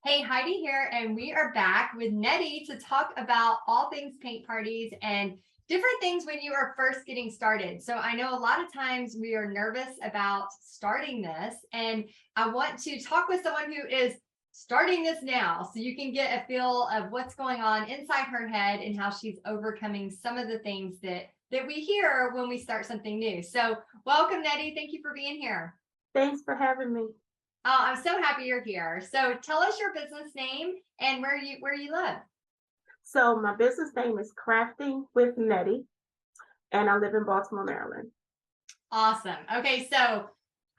Hey, Heidi here, and we are back with Nettie to talk about all things paint parties and different things when you are first getting started. So, I know a lot of times we are nervous about starting this, and I want to talk with someone who is starting this now so you can get a feel of what's going on inside her head and how she's overcoming some of the things that we hear when we start something new. So, welcome, Nettie. Thank you for being here. Thanks for having me. Oh, I'm so happy you're here. So tell us your business name and where you live. So my business name is Crafting with Nettie, and I live in Baltimore, Maryland. Awesome. Okay, so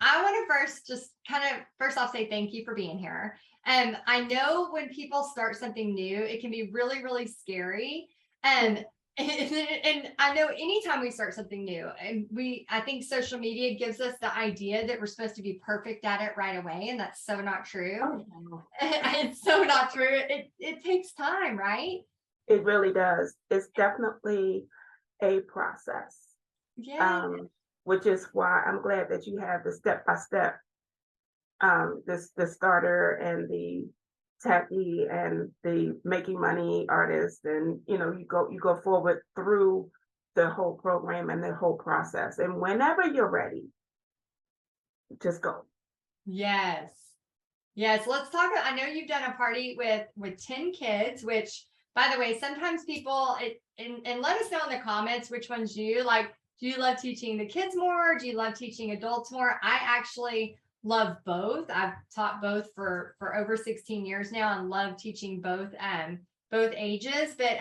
I want to first just kind of first off say thank you for being here. I know when people start something new, it can be really, really scary. Um, Mm. and I know anytime we start something new, and I think social media gives us the idea that we're supposed to be perfect at it right away, and that's so not true. Oh, wow. It's so not true. It takes time, right? It really does. It's definitely a process, Yeah. um, which is why I'm glad that you have the step by step, this the starter and the tacky and the making money artist, and you go forward through the whole program and the whole process. And whenever you're ready, just go. Yes. Yes. Let's talk. I know you've done a party with 10 kids, which by the way, sometimes people and let us know in the comments which ones you like. Do you love teaching the kids more? Do you love teaching adults more? I actually love both. I've taught both for over 16 years now and love teaching both ages. But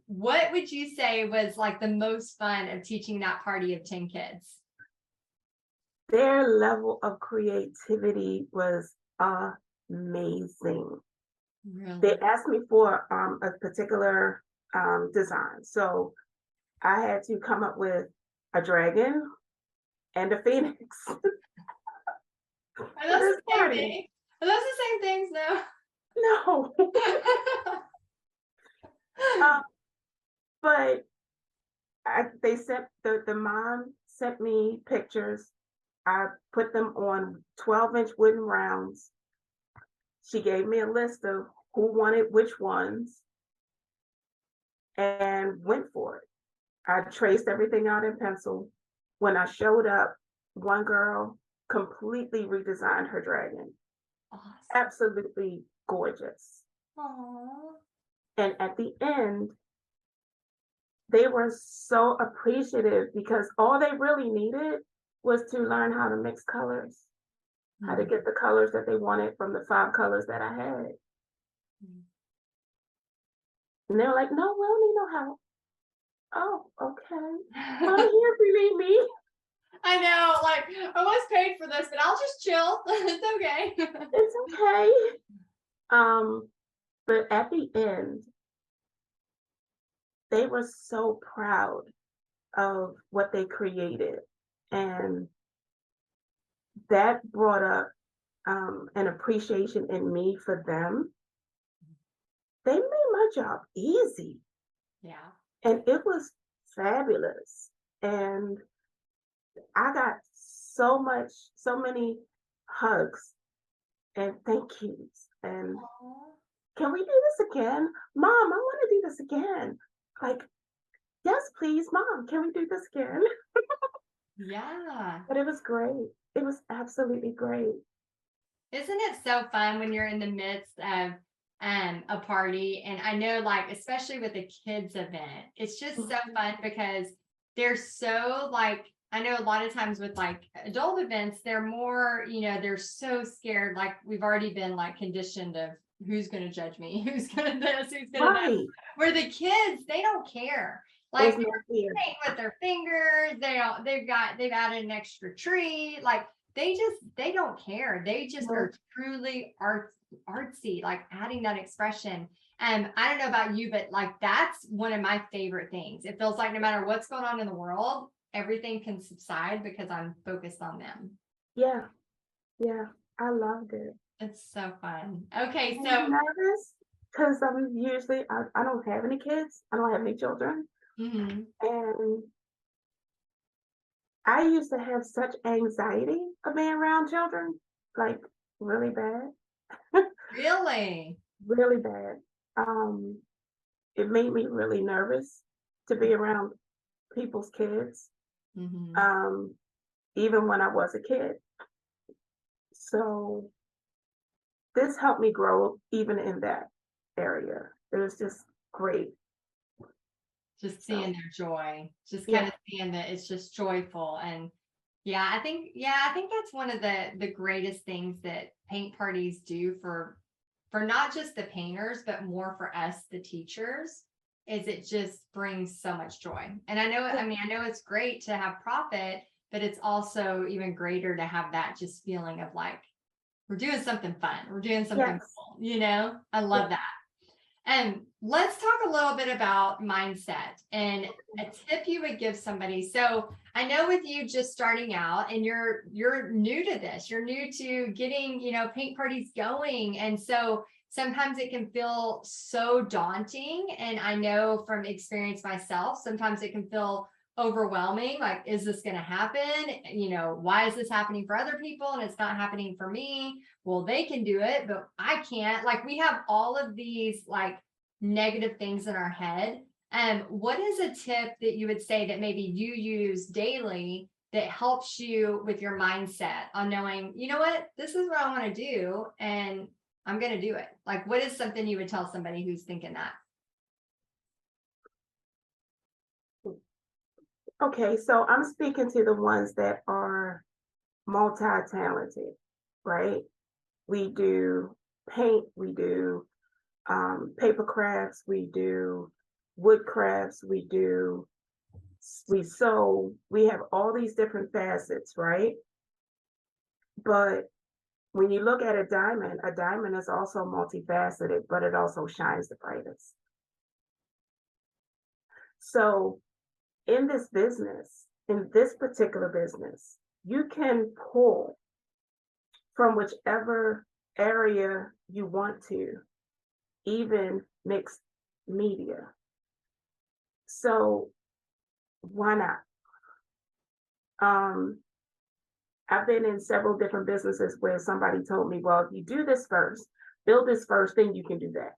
what would you say was like the most fun of teaching that party of 10 kids? Their level of creativity was amazing. They Really? asked me for a particular design. So I had to come up with a dragon and a phoenix Are for those this the same party. thing? Are those the same things? No. No. um, but they sent the mom sent me pictures. I put them on 12-inch wooden rounds. She gave me a list of who wanted which ones and went for it. I traced everything out in pencil. When I showed up, one girl completely redesigned her dragon. Awesome. Absolutely gorgeous. Aw. And at the end, they were so appreciative because all they really needed was to learn how to mix colors, how to Mhm. get the colors that they wanted from the 5 colors that I had. And they were like, no, we don't need no help. Oh, okay. Well, I'm here if you need me. I know, like I was paid for this, but I'll just chill. It's okay. It's okay. Um, but at the end, they were so proud of what they created. And that brought up an appreciation in me for them. They made my job easy Yeah. and it was fabulous. And I got so many hugs and thank yous. And Aw. can we do this again? Mom, I want to do this again. Like, yes, please, Mom, can we do this again? Yeah. But it was great. It was absolutely great. Isn't it so fun when you're in the midst of a party? And I know, like, especially with a kids event, it's just so Mhm. fun because they're so like I know a lot of times with like adult events, they're more, they're so scared. Like we've already been like conditioned of who's gonna judge me, who's gonna this, who's gonna that. Right. Where the kids, they don't care. Like There's no fear. paint with their fingers. They've added an extra tree. Like they don't care. They just No. are truly artsy, like adding that expression. And I don't know about you, but like that's one of my favorite things. It feels like no matter what's going on in the world, everything can subside because I'm focused on them. Yeah, yeah. I loved it. It's so fun. Okay, I'm so nervous because I don't have any kids. I don't have any children. mhm. And I used to have such anxiety of being around children, like really bad. Really? really bad. Um, it made me really nervous to be around people's kids, Hmm. um, even when I was a kid. So this helped me grow even in that area. It was just great. Just seeing So their joy, just kind yeah, of seeing that it's just joyful. And I think that's one of the greatest things that paint parties do for not just the painters, but more for us, the teachers, is it just brings so much joy. And yeah, I know it's great to have profit, but it's also even greater to have that just feeling of like, we're doing something fun. We're doing something yes, cool, you know? I yeah. love that. And let's talk a little bit about mindset and a tip you would give somebody. So I know with you just starting out and you're new to this, you're new to getting, paint parties going. And so sometimes it can feel so daunting. And I know from experience myself, sometimes it can feel overwhelming. Like, is this going to happen? Why is this happening for other people and it's not happening for me? Well, they can do it, but I can't. Like, we have all of these like negative things in our head. What is a tip that you would say that maybe you use daily that helps you with your mindset on knowing, you know what, this is what I want to do and I'm going to do it? Like, what is something you would tell somebody who's thinking that? Okay, so I'm speaking to the ones that are multi-talented, right? We do paint, we do paper crafts, we do wood crafts, we sew, we have all these different facets, right? But when you look at a diamond is also multifaceted, but it also shines the brightest. So in this particular business, you can pull from whichever area you want to, even mixed media. So why not? Um, I've been in several different businesses where somebody told me, well, if you do this first, build this first, then you can do that.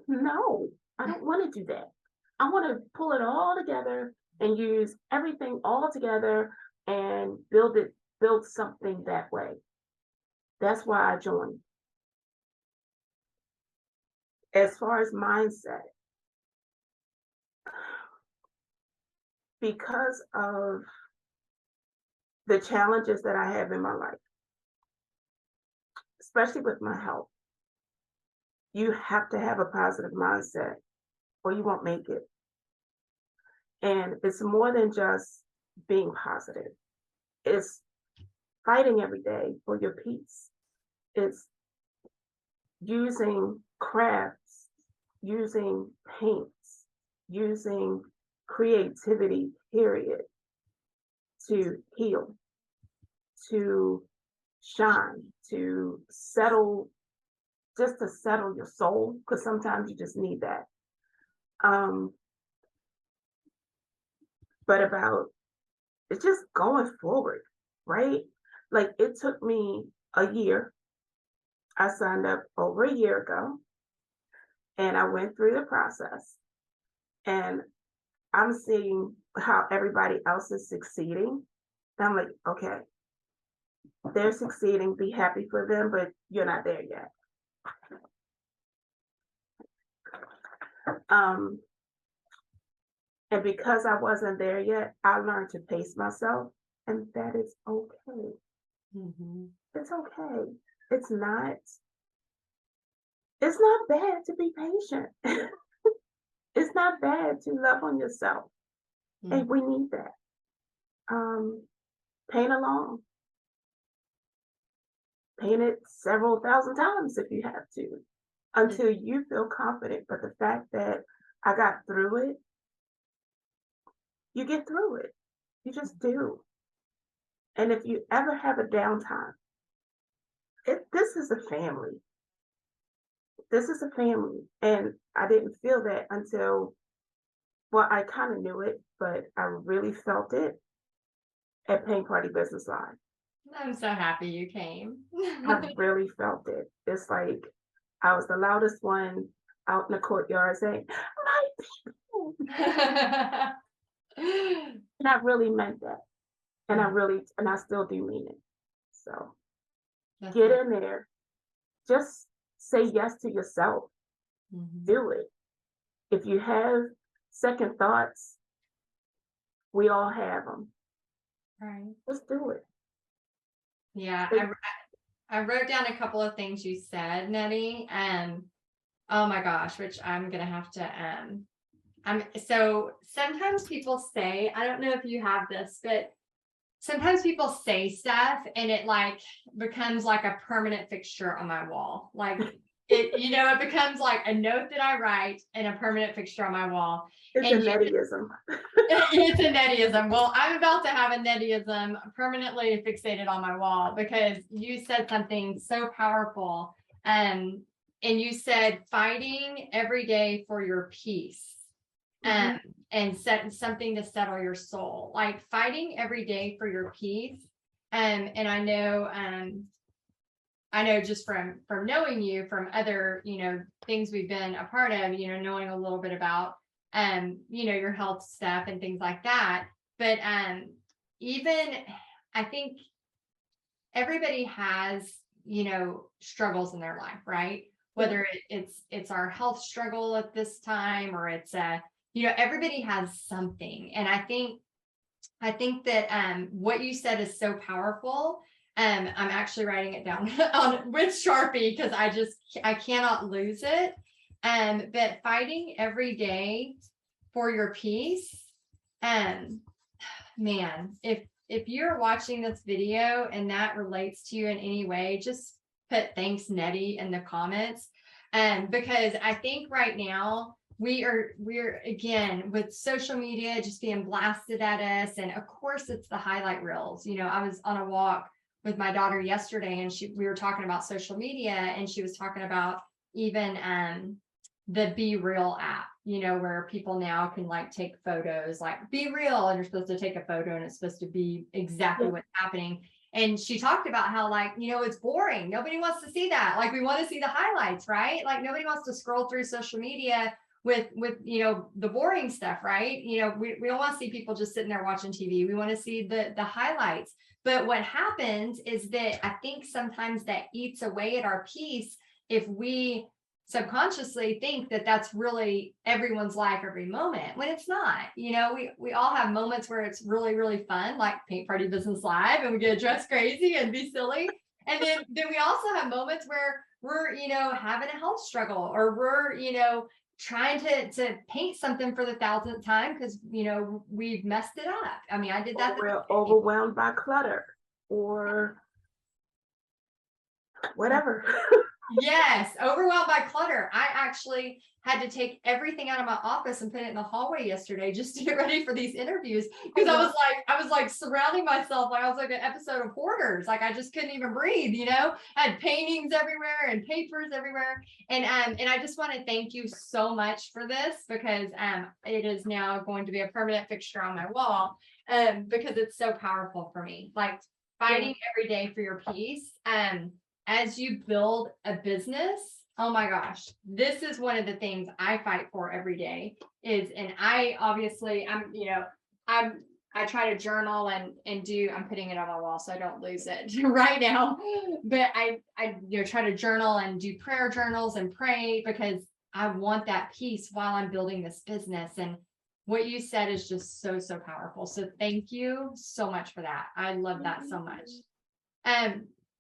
No, I don't want to do that. I want to pull it all together and use everything all together and build something that way. That's why I joined. As far as mindset, because of the challenges that I have in my life, especially with my health, you have to have a positive mindset or you won't make it. And it's more than just being positive. It's fighting every day for your peace. It's using crafts, using paints, using creativity, period, to heal, to shine, to settle, just to settle your soul, because sometimes you just need that. Um, but about it's just going forward, right? Like it took me a year. I signed up over a year ago and I went through the process and I'm seeing how everybody else is succeeding. And I'm like, okay, they're succeeding, be happy for them, but you're not there yet. Um, and because I wasn't there yet, I learned to pace myself, and that is okay. Mm-hmm. It's okay. It's not, it's not bad to be patient. It's not bad to love on yourself. Mm-hmm. And we need that. Um, paint along, paint it several thousand times if you have to, until you feel confident. But the fact that I got through it, you get through it. You just do. And if you ever have a downtime, this is a family. This is a family. And I didn't feel that until, well, I kind of knew it, but I really felt it at Paint Party Business Live. I'm so happy you came. I really felt it. It's like I was the loudest one out in the courtyard saying, "My people." And I really meant that. And I still do mean it. So That's get it. in there. Just say yes to yourself. Mhm. Do it. If you have second thoughts, we all have them. Right. Just do it. Yeah, Say, I wrote down a couple of things you said, Nettie. Oh my gosh, which I'm gonna have to so sometimes people say, I don't know if you have this, but sometimes people say stuff and it like becomes like a permanent fixture on my wall. Like it becomes like a note that I write and a permanent fixture on my wall. it's a And Nettieism. it's a Nettieism. Well, I'm about to have a Nettieism permanently fixated on my wall because you said something so powerful. And you said fighting every day for your peace. Mhm. And set something to settle your soul, like fighting every day for your peace. And I know just from knowing you from other, things we've been a part of, knowing a little bit about your health stuff and things like that. But even I think everybody has, struggles in their life, right? Whether it's our health struggle at this time or it's everybody has something. And I think that what you said is so powerful. I'm actually writing it down with Sharpie because I cannot lose it. But fighting every day for your peace. Man, if you're watching this video and that relates to you in any way, just put thanks Nettie in the comments. Because I think right now we're again with social media just being blasted at us. And of course it's the highlight reels. I was on a walk with my daughter yesterday and we were talking about social media and she was talking about even the Be Real app, where people now can like take photos, like be real, and you're supposed to take a photo and it's supposed to be exactly Yeah. what's happening. And she talked about how like, it's boring. Nobody wants to see that. Like we want to see the highlights, right? Like nobody wants to scroll through social media with the boring stuff, right? We don't want to see people just sitting there watching TV. We want to see the highlights. But what happens is that I think sometimes that eats away at our peace if we subconsciously think that that's really everyone's life every moment when it's not. We all have moments where it's really, really fun, like Paint Party Business Live, and we get to dress crazy and be silly. And then we also have moments where we're, having a health struggle or we're, trying to paint something for the 1,000th time because, we've messed it up. I mean, I did that. Or we're overwhelmed by clutter or whatever. Yes, overwhelmed by clutter. I actually had to take everything out of my office and put it in the hallway yesterday just to get ready for these interviews because I was like surrounding myself like I was like an episode of Hoarders. Like I just couldn't even breathe, I had paintings everywhere and papers everywhere. And I just want to thank you so much for this because it is now going to be a permanent fixture on my wall because it's so powerful for me. Like fighting every day for your peace. As you build a business, oh my gosh, this is one of the things I fight for every day and I obviously I try to journal and I'm putting it on my wall so I don't lose it right now. But I try to journal and do prayer journals and pray because I want that peace while I'm building this business. And what you said is just so, so powerful. So thank you so much for that. I love that so much.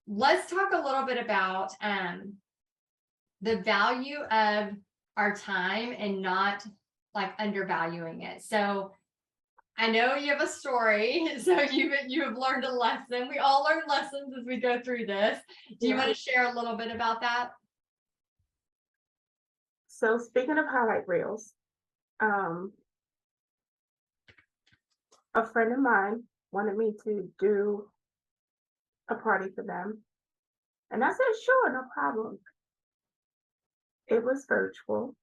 Let's talk a little bit about the value of our time and not like undervaluing it. So I know you have a story, so you have learned a lesson. We all learn lessons as we go through this. Do you want to share a little bit about that? So speaking of highlight reels, a friend of mine wanted me to do a party for them. And I said, sure, no problem. It was virtual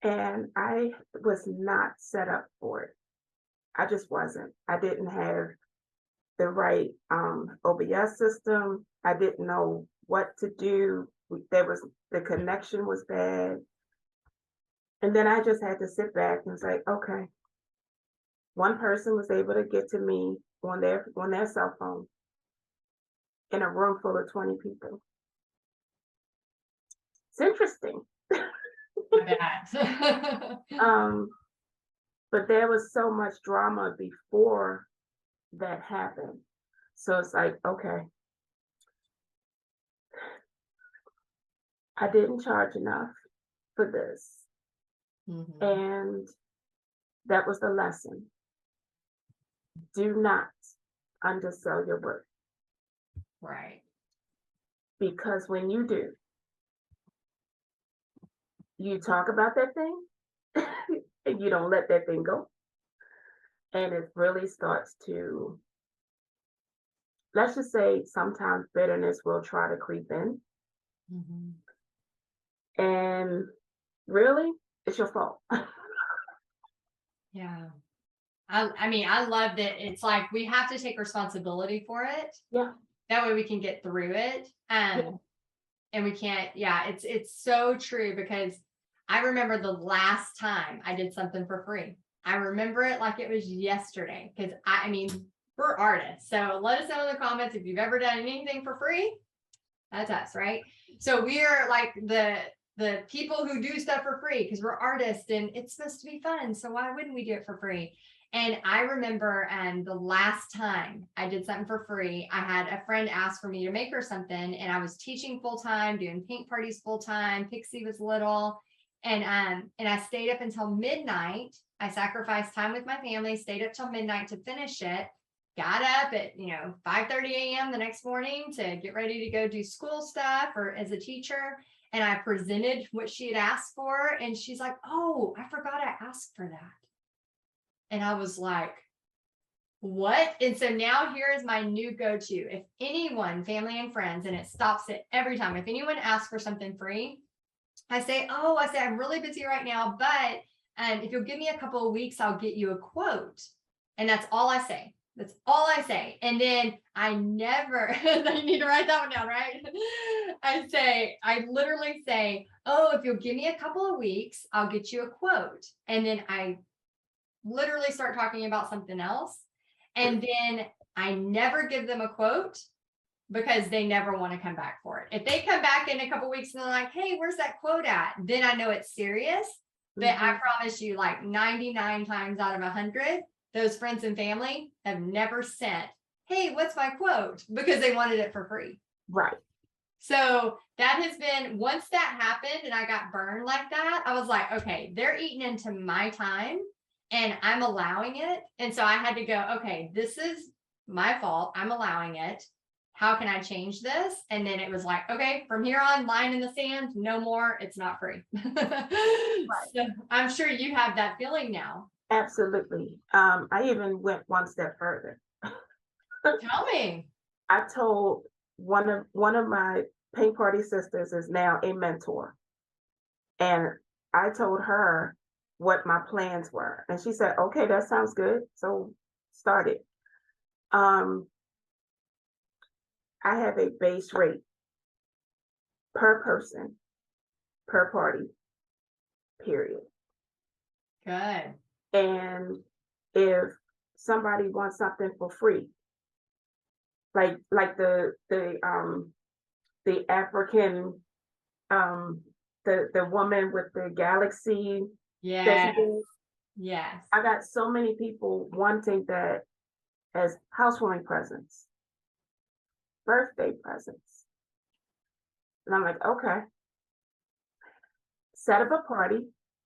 and I was not set up for it. I just wasn't. I didn't have the right OBS system. I didn't know what to do. The connection was bad. And then I just had to sit back and say, okay, one person was able to get to me on their cell phone in a room full of 20 people. It's interesting. I bet. But there was so much drama before that happened. So it's like, okay, I didn't charge enough for this. Mhm. And that was the lesson. Do not undersell your worth, Right. because when you do, you talk about that thing and you don't let that thing go. And it really starts to, let's just say, sometimes bitterness will try to creep in. Mhm. And really, it's your fault. Yeah. I mean, I love that it's like we have to take responsibility for it. Yeah. That way we can get through it. Yeah. And we can't, yeah, it's so true, because I remember the last time I did something for free. I remember it like it was yesterday, because I mean, we're artists. So let us know in the comments if you've ever done anything for free. That's us, right? So we are like the people who do stuff for free because we're artists and it's supposed to be fun. So why wouldn't we do it for free? And I remember the last time I did something for free, I had a friend ask for me to make her something, and I was teaching full time, doing paint parties full time. Pixie was little, and I stayed up until midnight. I sacrificed time with my family, stayed up till midnight to finish it. Got up at 5:30 a.m. the next morning to get ready to go do school stuff or as a teacher. And I presented what she had asked for, and she's like, "Oh, I forgot I asked for that." And I was like, "What?" And so now here is my new go-to. If anyone, family and friends, and it stops it every time, if anyone asks for something free, I say, "I'm really busy right now, but if you'll give me a couple of weeks, I'll get you a quote." And that's all I say. That's all I say. And then I never, you need to write that one down, right? I literally say, "Oh, if you'll give me a couple of weeks, I'll get you a quote." And then I literally start talking about something else. And then I never give them a quote because they never want to come back for it. If they come back in a couple weeks and they're like, "Hey, where's that quote at?" Then I know it's serious. But I promise you, like 99 times out of 100, those friends and family have never sent, "Hey, what's my quote?" because they wanted it for free. Right. So that has been, once that happened and I got burned like that, I was like, okay, they're eating into my time and I'm allowing it. And so I had to go, okay, this is my fault. I'm allowing it. How can I change this? And then it was like, okay, from here on, line in the sand, no more. It's not free. So I'm sure you have that feeling now. Absolutely. I even went one step further. Tell me. I told one of my paint party sisters is now a mentor, and I told her what my plans were, and she said, "Okay, that sounds good." So started. Um, I have a base rate per person per party, period. Good. And if somebody wants something for free, like the African um the woman with the galaxy that she Yes. did. Yes. I got so many people wanting that as housewarming presents, birthday presents. And I'm like, okay, set up a party,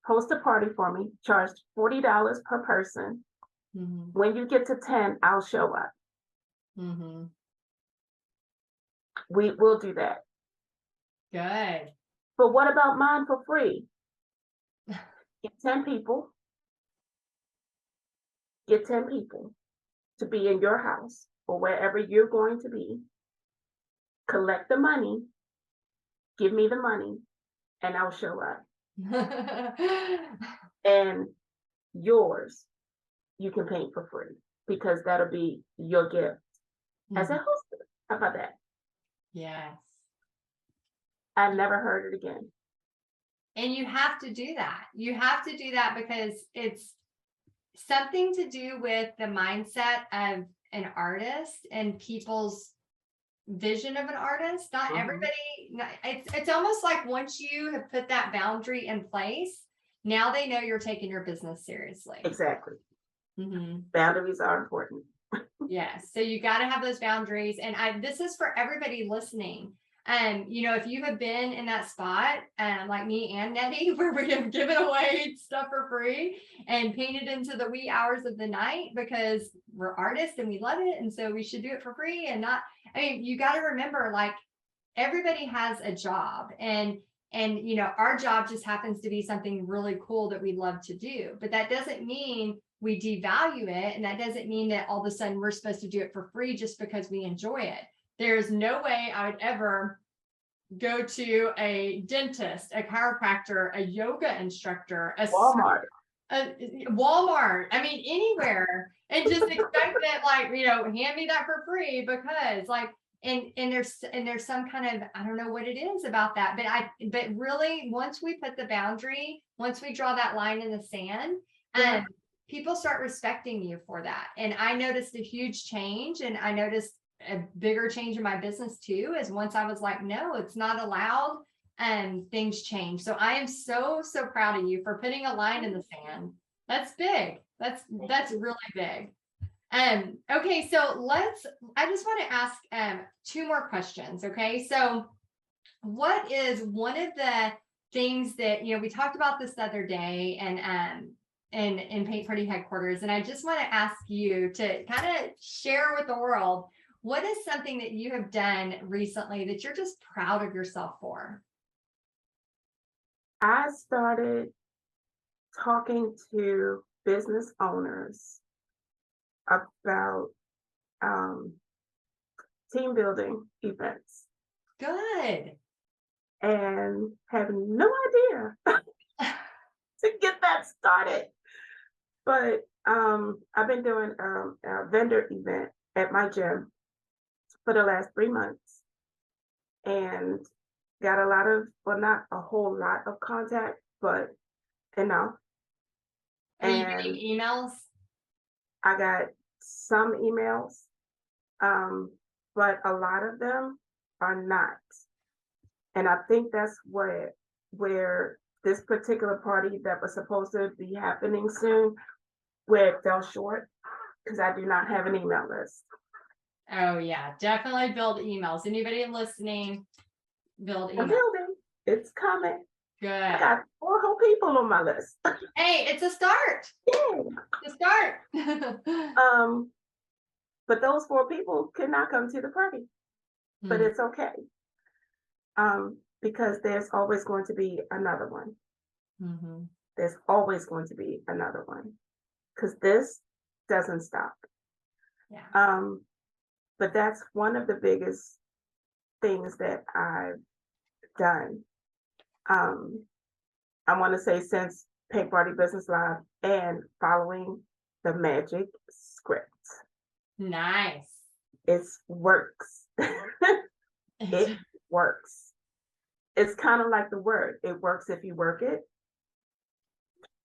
host a party for me, charge $40 per person. Mm-hmm. When you get to 10, I'll show up. Mm-hmm. We will do that. Good. But what about mine for free? Get 10 people, get 10 people to be in your house or wherever you're going to be, collect the money, give me the money, and I'll show up. And yours, you can paint for free because that'll be your gift as a hostess. How about that? Yes. I never heard it again. And you have to do that. You have to do that because it's something to do with the mindset of an artist and people's vision of an artist. Not everybody, it's almost like once you have put that boundary in place, now they know you're taking your business seriously. Exactly. Mm-hmm. Boundaries are important. Yes. So you got to have those boundaries. And this is for everybody listening. You know, if you have been in that spot, like me and Nettie, where we have given away stuff for free and painted into the wee hours of the night because we're artists and we love it. And so we should do it for free and not, I mean, you got to remember, like, everybody has a job, and you know, our job just happens to be something really cool that we love to do. But that doesn't mean we devalue it. And that doesn't mean that all of a sudden we're supposed to do it for free just because we enjoy it. There's no way I would ever go to a dentist, a chiropractor, a yoga instructor, Walmart. Walmart. I mean, anywhere, and just expect that, like, you know, hand me that for free because, like, and there's some kind of, I don't know what it is about that, but really, once we put the boundary, once we draw that line in the sand, people start respecting you for that. And I noticed a huge change, and I noticed a bigger change in my business too, is once I was like, no, it's not allowed, and things change. So I am so proud of you for putting a line in the sand. That's big. That's really big. Okay, so I just want to ask two more questions. Okay, so what is one of the things that, you know, we talked about this the other day, and in Paint Party headquarters, and I just want to ask you to kind of share with the world, what is something that you have done recently that you're just proud of yourself for? I started talking to business owners about team building events. Good. And have no idea to get that started. But I've been doing a vendor event at my gym for the last 3 months, and got a lot of, well, not a whole lot of contact, but enough. Are you And getting emails? I got some emails, but a lot of them are not. And I think that's where this particular party that was supposed to be happening soon, where it fell short, because I do not have an email list. Oh yeah, definitely build emails. Anybody listening, build I'm emails. building. It's coming. Good. I got 4 whole people on my list. Hey, it's a start. Yeah. It's a start. But those 4 people could not come to the party. But it's okay. Because there's always going to be another one. Mm-hmm. There's always going to be another one. Because this doesn't stop. Yeah. But that's one of the biggest things that I've done. I want to say since Paint Party Business Live and following the magic script. Nice. It works. It works. It's kind of like the word. It works if you work it.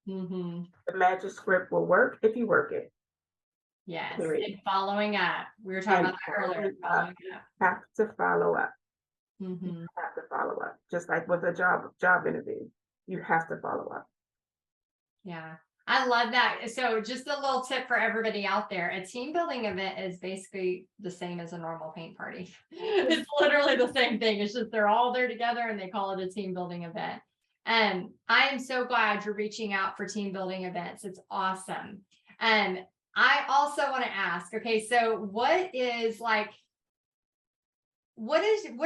Mm-hmm. The magic script will work if you work it. Yes. Period. And following up. We were talking about that earlier. Following up. Have to follow up. Mm-hmm. You have to follow up. Just like with a job interview, you have to follow up. Yeah. I love that. So just a little tip for everybody out there. A team building event is basically the same as a normal paint party. It's literally the same thing. It's just they're all there together and they call it a team building event. And I am so glad you're reaching out for team building events. It's awesome. And I also want to ask, okay, so what are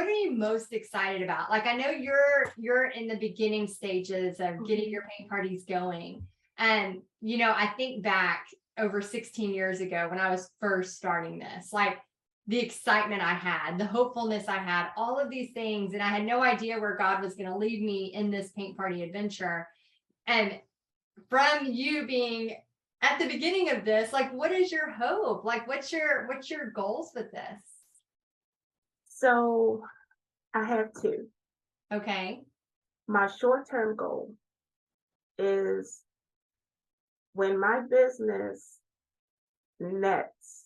you most excited about? Like, I know you're in the beginning stages of getting your paint parties going. And, you know, I think back over 16 years ago when I was first starting this, like the excitement I had, the hopefulness I had, all of these things. And I had no idea where God was going to lead me in this paint party adventure. And from you being at the beginning of this, like, what is your hope? Like, what's your goals with this? So I have 2. Okay. My short-term goal is when my business nets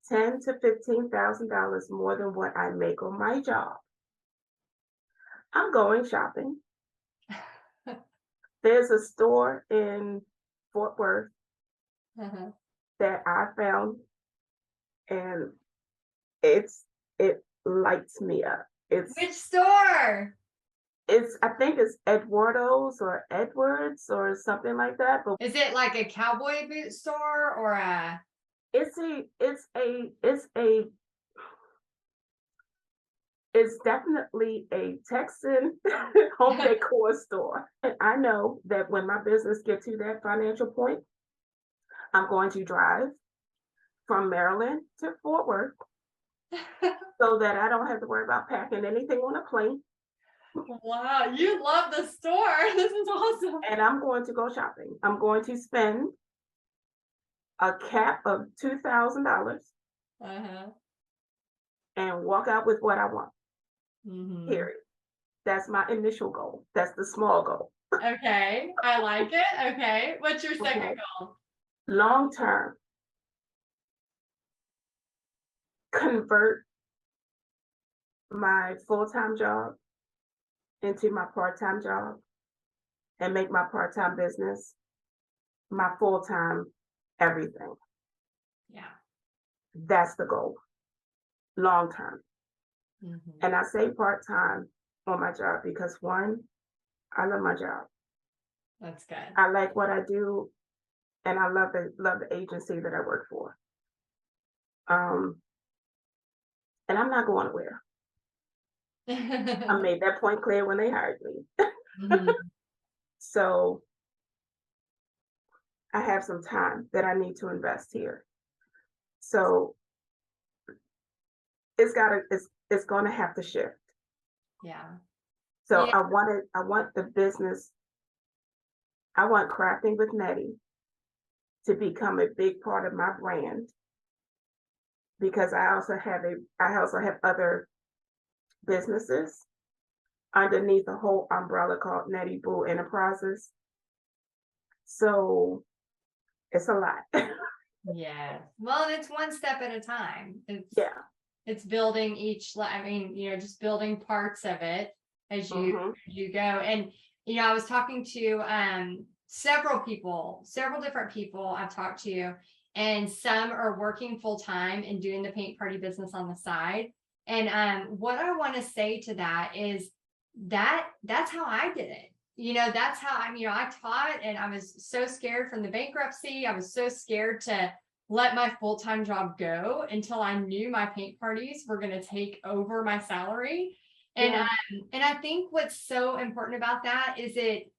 ten to $15,000 more than what I make on my job, I'm going shopping. There's a store in Fort Worth Uh-huh. that I found, and it lights me up. Which store? It's I think it's Eduardo's or Edwards or something like that, but Is it like a cowboy boot store or a it's it's definitely a Texan home decor store. And I know that when my business gets to that financial point, I'm going to drive from Maryland to Fort Worth so that I don't have to worry about packing anything on a plane. Wow, you love the store. This is awesome. And I'm going to go shopping. I'm going to spend a cap of $2,000 Uh-huh. and walk out with what I want. Hmm. Period. That's my initial goal. That's the small goal. Okay, I like it. Okay, what's your second Okay. goal? Long term, convert my full-time job into my part-time job and make my part-time business my full-time everything. Yeah. That's the goal, long term. Hmm. And I say part-time on my job because one, I love my job. That's good. I like what I do, and I love the agency that I work for. Um, and I'm not going nowhere. I made that point clear when they hired me. Hmm. So I have some time that I need to invest here. So it's gonna have to shift. Yeah. So Yeah. I want the business, I want crafting with Nettie to become a big part of my brand because I also have other businesses underneath a whole umbrella called Nettie Boo Enterprises. So it's a lot. Yes. Well, and it's one step at a time. Yeah. It's building I mean, just building parts of it as Hmm. you go. And I was talking to several different people I've talked to, and some are working full time and doing the paint party business on the side. And what I want to say to that is that's how I did it. That's how I taught, and I was so scared from the bankruptcy. I was so scared to let my full-time job go until I knew my paint parties were going to take over my salary. And Yeah. and I think what's so important about that is it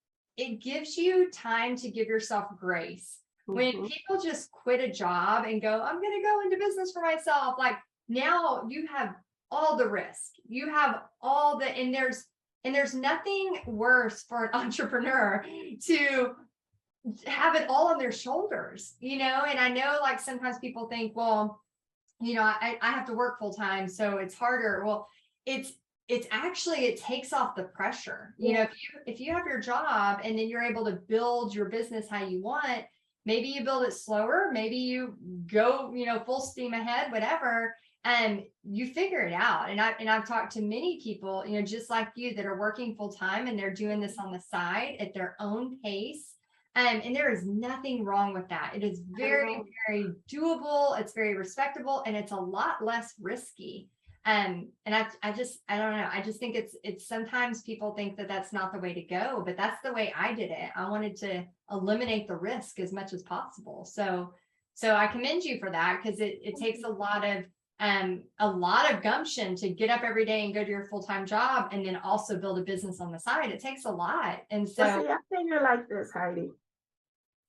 gives you time to give yourself grace. When Hmm. people just quit a job and go, I'm going to go into business for myself, like now you have all the risk. You have all the and there's nothing worse for an entrepreneur to have it all on their shoulders, and I know like sometimes people think, well, I have to work full time, so it's harder. Well, it's actually, it takes off the pressure. Yeah. If you have your job and then you're able to build your business how you want, maybe you build it slower, maybe you go, full steam ahead, whatever, and you figure it out. And I've talked to many people, just like you, that are working full time and they're doing this on the side at their own pace. And there is nothing wrong with that. It is I don't very, know. very doable. It's very respectable, and it's a lot less risky. And I don't know. I just think it's sometimes people think that that's not the way to go, but that's the way I did it. I wanted to eliminate the risk as much as possible. So I commend you for that, because it takes a lot of gumption to get up every day and go to your full-time job and then also build a business on the side. It takes a lot. And Well, so, see, I figure like this, Heidi.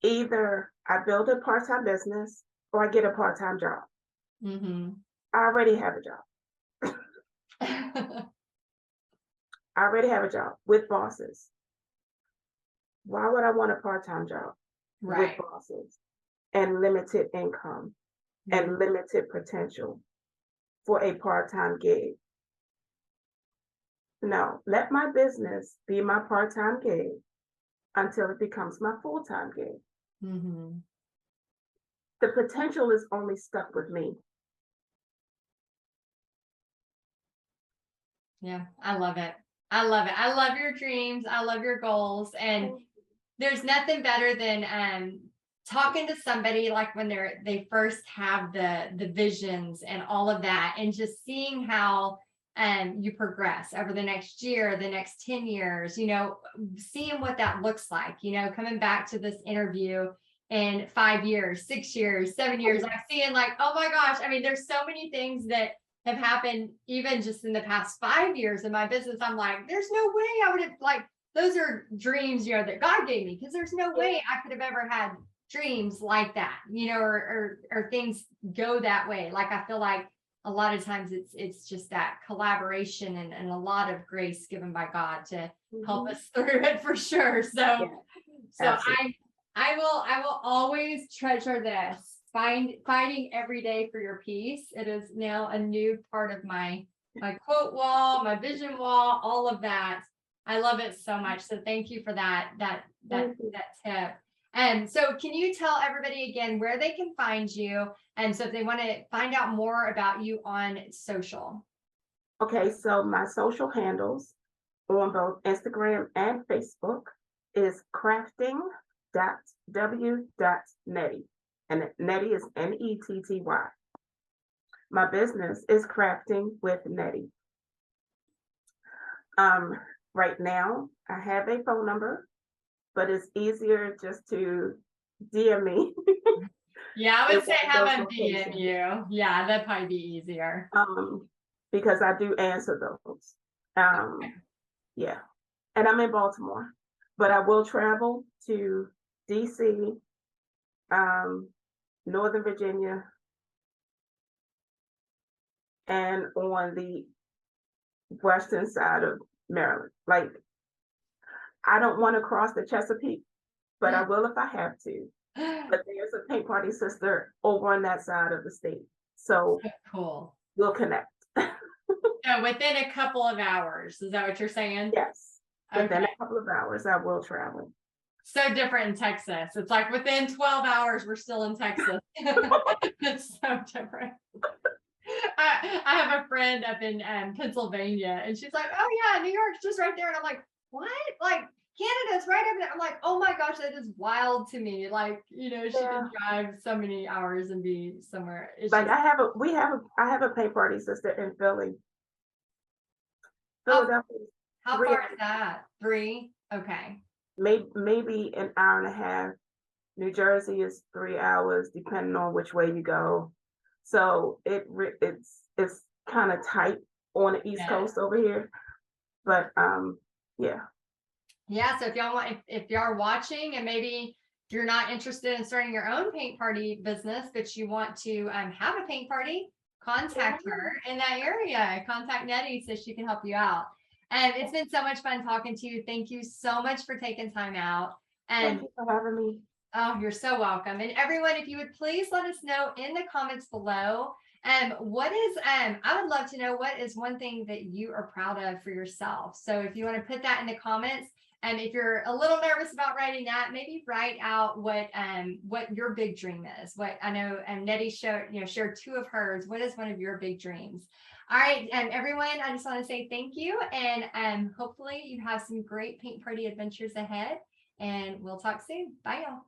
Either I build a part-time business or I get a part-time job. mhm. I already have a job. I already have a job with bosses. Why would I want a part-time job with Right. bosses and limited income Mhm. and limited potential for a part-time gig? No, let my business be my part-time gig until it becomes my full-time gig. Hmm. The potential is only stuck with me. Yeah, I love it. I love it. I love your dreams. I love your goals. And there's nothing better than talking to somebody like when they first have the visions and all of that, and just seeing how you progress over the next year, the next 10 years, seeing what that looks like, coming back to this interview in 5 years, 6 years, 7 years, like seeing like, oh my gosh, I mean, there's so many things that have happened even just in the past 5 years in my business. I'm like, there's no way I would have, like, those are dreams, that God gave me, because there's no way I could have ever had dreams like that, or things go that way. Like, I feel like a lot of times it's just that collaboration and a lot of grace given by God to help us through it, for sure. So, Absolutely. I will always treasure this, fighting every day for your peace. It is now a new part of my quote wall, my vision wall, all of that. I love it so much. So thank you for that tip. And so can you tell everybody again where they can find you? And so if they want to find out more about you on social. Okay, so my social handles on both Instagram and Facebook is crafting.w.nettie. And Nettie is Netty. My business is Crafting with Nettie. Right now, I have a phone number, but it's easier just to DM me. Yeah, I would say have those them DM you. Yeah, that'd probably be easier. Because I do answer those. Yeah. And I'm in Baltimore, but I will travel to DC, Northern Virginia, and on the western side of Maryland. Like, I don't want to cross the Chesapeake, but I will if I have to. But there's a paint party sister over on that side of the state. So cool. We'll connect. So within a couple of hours, is that what you're saying? Yes. Within Okay. a couple of hours, I will travel. So different in Texas. It's like within 12 hours, we're still in Texas. It's so different. I have a friend up in Pennsylvania, and she's like, oh yeah, New York's just right there. And I'm like, what? Like, Canada's right up there. I'm like, oh my gosh, that is wild to me. Like, she can drive so many hours and be somewhere. It's like, just, I have a paint party sister in Philadelphia. how far is that? 3? Okay. Maybe an hour and a half. New Jersey is 3 hours, depending on which way you go. So it's kind of tight on the East Coast over here. But yeah. Yeah. So if y'all want, if y'all are watching and maybe you're not interested in starting your own paint party business, but you want to have a paint party, contact her in that area. Contact Nettie so she can help you out. And it's been so much fun talking to you. Thank you so much for taking time out. And thank you for having me. Oh, you're so welcome. And everyone, if you would please let us know in the comments below, what is, I would love to know, what is one thing that you are proud of for yourself. So if you want to put that in the comments, and if you're a little nervous about writing that, maybe write out what your big dream is. What I know, Nettie shared 2 of hers. What is one of your big dreams? All right, everyone, I just want to say thank you, and hopefully you have some great paint party adventures ahead, and we'll talk soon. Bye, y'all.